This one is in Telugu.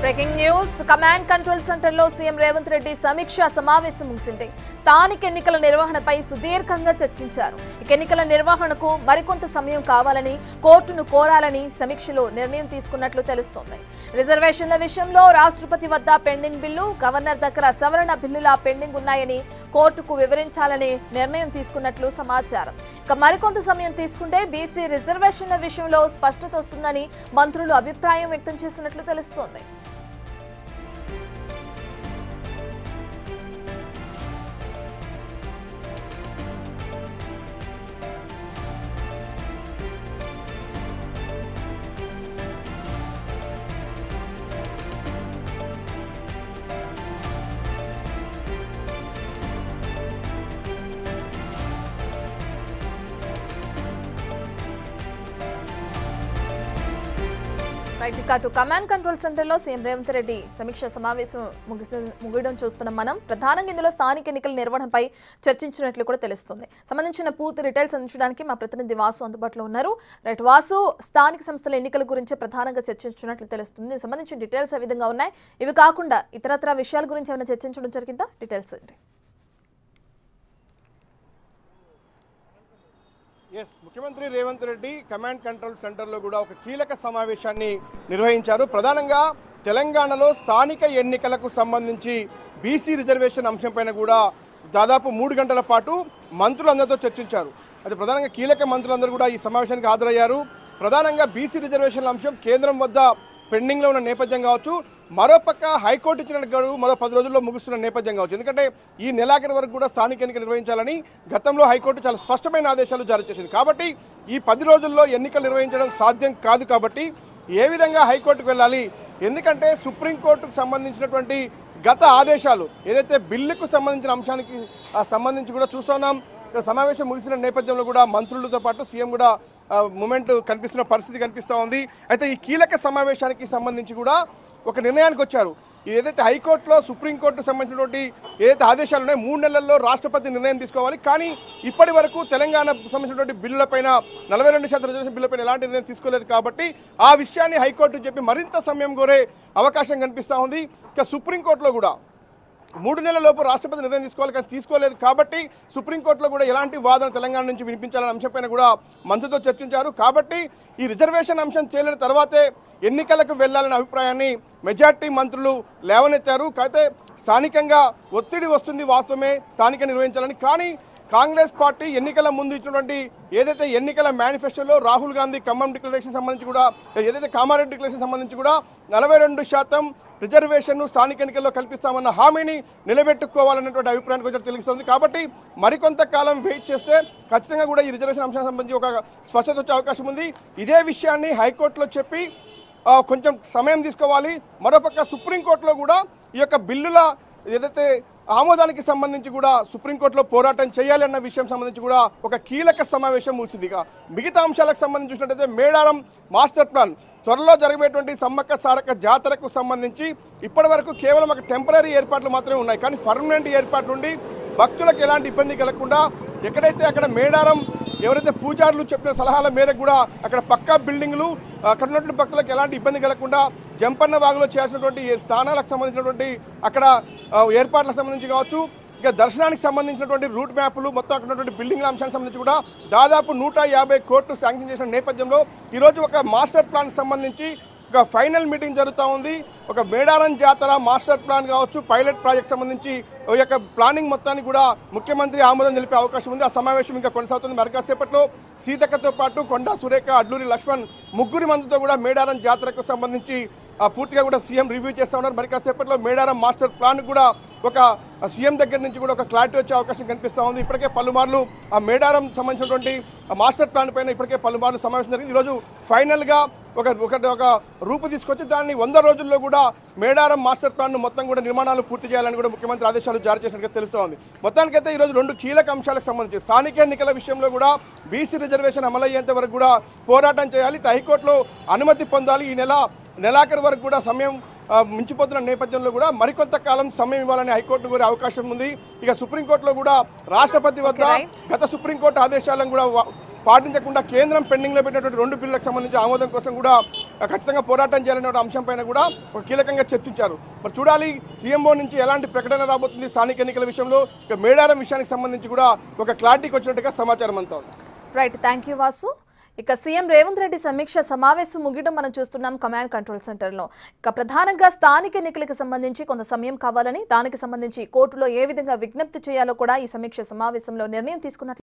Breaking news command control centre లో సీఎం రేవంత్ రెడ్డి సమీక్ష సమావేశం ముగిసింది. స్థానిక ఎన్నికల నిర్వహణపై సుదీర్ఘంగా చర్చించారు. ఎన్నికల నిర్వహణకు మరికొంత సమయం కావాలని కోర్టును కోరాలని సమీక్షలో నిర్ణయం తీసుకున్నట్లు తెలుస్తోంది. రిజర్వేషన్ల విషయంలో రాష్ట్రపతి వద్ద పెండింగ్ బిల్లు, గవర్నర్ దగ్గర సవరణ బిల్లుల పెండింగ్ ఉన్నాయని కోర్టుకు వివరించాలని నిర్ణయం తీసుకున్నట్లు సమాచారం. మరికొంత సమయం తీసుకుంటే బీసీ రిజర్వేషన్ల విషయంలో స్పష్టత వస్తుందని మంత్రులు అభిప్రాయం వ్యక్తం చేసినట్లు తెలుస్తోంది. ఇటు కమాండ్ కంట్రోల్ సెంటర్ లో సీఎం రేవంత్ రెడ్డి సమీక్ష సమావేశం ముగియడం చూస్తున్నాం మనం. ప్రధానంగా ఇందులో స్థానిక ఎన్నికల నిర్వహణపై చర్చించినట్లు కూడా తెలుస్తుంది. సంబంధించిన పూర్తి డీటెయిల్స్ అందించడానికి మా ప్రతినిధి వాసు అందుబాటులో ఉన్నారు. రైట్ వాసు, స్థానిక సంస్థల ఎన్నికల గురించి ప్రధానంగా చర్చించినట్లు తెలుస్తుంది. సంబంధించిన డీటెయిల్స్ ఏ విధంగా ఉన్నాయి? ఇవి కాకుండా ఇతరత్ర విషయాల గురించి ఏమైనా చర్చించడం జరిగిందా? డీటెయిల్స్ ఏంటి? ముఖ్యమంత్రి రేవంత్ రెడ్డి కమాండ్ కంట్రోల్ సెంటర్లో కూడా ఒక కీలక సమావేశాన్ని నిర్వహించారు. ప్రధానంగా తెలంగాణలో స్థానిక ఎన్నికలకు సంబంధించి బీసీ రిజర్వేషన్ అంశంపైన కూడా దాదాపు 3 గంటల పాటు మంత్రులందరితో చర్చించారు. అయితే ప్రధానంగా కీలక మంత్రులందరూ కూడా ఈ సమావేశానికి హాజరయ్యారు. ప్రధానంగా బీసీ రిజర్వేషన్ల అంశం కేంద్రం వద్ద పెండింగ్లో ఉన్న నేపథ్యం కావచ్చు, మరోపక్క హైకోర్టు ఇచ్చిన గడువు మరో 10 రోజుల్లో ముగుస్తున్న నేపథ్యం కావచ్చు. ఎందుకంటే ఈ నెలాఖరు వరకు కూడా స్థానిక ఎన్నికలు నిర్వహించాలని గతంలో హైకోర్టు చాలా స్పష్టమైన ఆదేశాలు జారీ చేసింది. కాబట్టి ఈ 10 రోజుల్లో ఎన్నికలు నిర్వహించడం సాధ్యం కాదు. కాబట్టి ఏ విధంగా హైకోర్టుకు వెళ్ళాలి? ఎందుకంటే సుప్రీంకోర్టుకు సంబంధించినటువంటి గత ఆదేశాలు ఏదైతే బిల్లుకు సంబంధించిన అంశానికి సంబంధించి కూడా చూస్తున్నాం. సమావేశం ముగిసిన నేపథ్యంలో కూడా మంత్రులతో పాటు సీఎం కూడా మూమెంట్ కనిపిస్తున్న పరిస్థితి కనిపిస్తూ ఉంది. అయితే ఈ కీలక సమావేశానికి సంబంధించి కూడా ఒక నిర్ణయానికి వచ్చారు. ఏదైతే హైకోర్టులో సుప్రీంకోర్టుకు సంబంధించినటువంటి ఏదైతే ఆదేశాలు ఉన్నాయో 3 నెలల్లో రాష్ట్రపతి నిర్ణయం తీసుకోవాలి. కానీ ఇప్పటి వరకు తెలంగాణకు సంబంధించినటువంటి బిల్లులపైన 42% రిజర్వేషన్ బిల్లుపైన ఎలాంటి నిర్ణయం తీసుకోలేదు. కాబట్టి ఆ విషయాన్ని హైకోర్టు చెప్పి మరింత సమయం కోరే అవకాశం కనిపిస్తూ ఉంది. ఇక సుప్రీంకోర్టులో కూడా 3 నెలలలోపు రాష్ట్రపతి నిర్ణయం తీసుకోవాలి, కానీ తీసుకోలేదు. కాబట్టి సుప్రీంకోర్టులో కూడా ఎలాంటి వాదన తెలంగాణ నుంచి వినిపించాలనే అంశంపైన కూడా మంత్రులతో చర్చించారు. కాబట్టి ఈ రిజర్వేషన్ అంశం తేలిన తర్వాతే ఎన్నికలకు వెళ్లాలనే అభిప్రాయాన్ని మెజార్టీ మంత్రులు లేవనెత్తారు. అయితే స్థానికంగా ఒత్తిడి వస్తుంది, వాస్తవమే స్థానిక నిర్వహించాలని. కానీ కాంగ్రెస్ పార్టీ ఎన్నికల ముందు ఇచ్చినటువంటి ఏదైతే ఎన్నికల మేనిఫెస్టోలో రాహుల్ గాంధీ ఖమ్మం డిక్లరేషన్ సంబంధించి కూడా ఏదైతే కామారెడ్డి డిక్లరేషన్ సంబంధించి కూడా 42% రిజర్వేషన్ను స్థానిక ఎన్నికల్లో కల్పిస్తామన్న హామీని నిలబెట్టుకోవాలన్నటువంటి అభిప్రాయానికి వచ్చి తెలుస్తుంది. కాబట్టి మరికొంతకాలం వెయిట్ చేస్తే ఖచ్చితంగా కూడా ఈ రిజర్వేషన్ అంశానికి సంబంధించి ఒక స్పష్టత వచ్చే అవకాశం ఉంది. ఇదే విషయాన్ని హైకోర్టులో చెప్పి కొంచెం సమయం తీసుకోవాలి. మరోపక్క సుప్రీంకోర్టులో కూడా ఈ యొక్క బిల్లుల ఏదైతే ఆమోదానికి సంబంధించి కూడా సుప్రీంకోర్టులో పోరాటం చేయాలి అన్న విషయం సంబంధించి కూడా ఒక కీలక సమావేశం ముగిసింది. మిగతా అంశాలకు సంబంధించి చూసినట్టయితే మేడారం మాస్టర్ ప్లాన్, త్వరలో జరిగేటువంటి సమ్మక్క సారక్క జాతరకు సంబంధించి ఇప్పటి వరకు కేవలం ఒక టెంపరీ ఏర్పాట్లు మాత్రమే ఉన్నాయి. కానీ పర్మనెంట్ ఏర్పాట్లు ఉండి భక్తులకు ఎలాంటి ఇబ్బంది కలగకుండా ఎక్కడైతే అక్కడ మేడారం ఎవరైతే పూజారులు చెప్పిన సలహాల మేరకు కూడా అక్కడ పక్కా బిల్డింగ్లు, అక్కడ ఉన్నటువంటి భక్తులకు ఎలాంటి ఇబ్బంది కలగకుండా జంపన్న వాగులో చేయాల్సినటువంటి స్థానాలకు సంబంధించినటువంటి అక్కడ ఏర్పాట్లకు సంబంధించి కావచ్చు, ఇక దర్శనానికి సంబంధించినటువంటి రూట్ మ్యాప్లు, మొత్తం అక్కడ ఉన్నటువంటి బిల్డింగ్ల అంశానికి సంబంధించి కూడా దాదాపు 150 కోట్లు శాంక్షన్ చేసిన నేపథ్యంలో ఈరోజు ఒక మాస్టర్ ప్లాన్ సంబంధించి ఒక ఫైనల్ మీటింగ్ జరుగుతూ ఉంది. ఒక మేడారం జాతర మాస్టర్ ప్లాన్ కావచ్చు, పైలట్ ప్రాజెక్ట్ సంబంధించి ఈ యొక్క ప్లానింగ్ మొత్తాన్ని కూడా ముఖ్యమంత్రి ఆమోదం తెలిపే అవకాశం ఉంది. ఆ సమావేశం ఇంకా కొనసాగుతుంది. మరికాసేపట్లో సీతక్కతో పాటు కొండా సురేఖ, అడ్లూరి లక్ష్మణ్ ముగ్గురి మందితో కూడా మేడారం జాతరకు సంబంధించి పూర్తిగా కూడా సీఎం రివ్యూ చేస్తూ ఉన్నారు. మరికాసేపట్లో మేడారం మాస్టర్ ప్లాన్ కూడా ఒక సీఎం దగ్గర నుంచి కూడా ఒక క్లారిటీ వచ్చే అవకాశం కనిపిస్తూ ఉంది. ఇప్పటికే పలుమార్లు ఆ మేడారం సంబంధించినటువంటి మాస్టర్ ప్లాన్ పైన ఇప్పటికే పలుమార్లు సమావేశం జరిగింది. ఈరోజు ఫైనల్గా ఒక రూపు తీసుకొచ్చి దాన్ని 100 రోజుల్లో కూడా మేడారం మాస్టర్ ప్లాన్ మొత్తం కూడా నిర్మాణాలు పూర్తి చేయాలని కూడా ముఖ్యమంత్రి ఆదేశాలు జారీ చేసినట్టుగా తెలుస్తూ ఉంది. మొత్తానికైతే ఈరోజు 2 కీలక అంశాలకు సంబంధించి స్థానిక ఎన్నికల విషయంలో కూడా బీసీ రిజర్వేషన్ అమలయ్యేంత వరకు కూడా పోరాటం చేయాలి, హైకోర్టులో అనుమతి పొందాలి. ఈ నెలాఖరు వరకు కూడా సమయం మించిపోతున్న నేపథ్యంలో కూడా మరికొంత కాలం సమయం ఇవ్వాలని హైకోర్టు కోరే అవకాశం ఉంది. ఇక సుప్రీంకోర్టులో కూడా రాష్ట్రపతి వద్ద గత సుప్రీంకోర్టు ఆదేశాలను కూడా పాటించకుండా కేంద్రం పెండింగ్లో పెట్టినటువంటి 2 బిల్లులకు సంబంధించి ఆమోదం కోసం కూడా ఖచ్చితంగా పోరాటం చేయాలనే అంశంపైన కూడా ఒక కీలకంగా చర్చించారు. మరి చూడాలి సీఎంఓ నుంచి ఎలాంటి ప్రకటన రాబోతుంది స్థానిక ఎన్నికల విషయంలో. ఇక మేడారం విషయానికి సంబంధించి కూడా ఒక క్లారిటీకి వచ్చినట్టుగా సమాచారం అంతా ఉంది. Right, thank you Vasu. ఇక సీఎం రేవంత్ రెడ్డి సమీక్ష సమావేశం ముగియడం మనం చూస్తున్నాం కమాండ్ కంట్రోల్ సెంటర్లో. ఇక ప్రధానంగా స్థానిక ఎన్నికలకు సంబంధించి కొంత సమయం కావాలని, దానికి సంబంధించి కోర్టులో ఏ విధంగా విజ్ఞప్తి చేయాలో కూడా ఈ సమీక్ష సమావేశంలో నిర్ణయం తీసుకున్నట్లు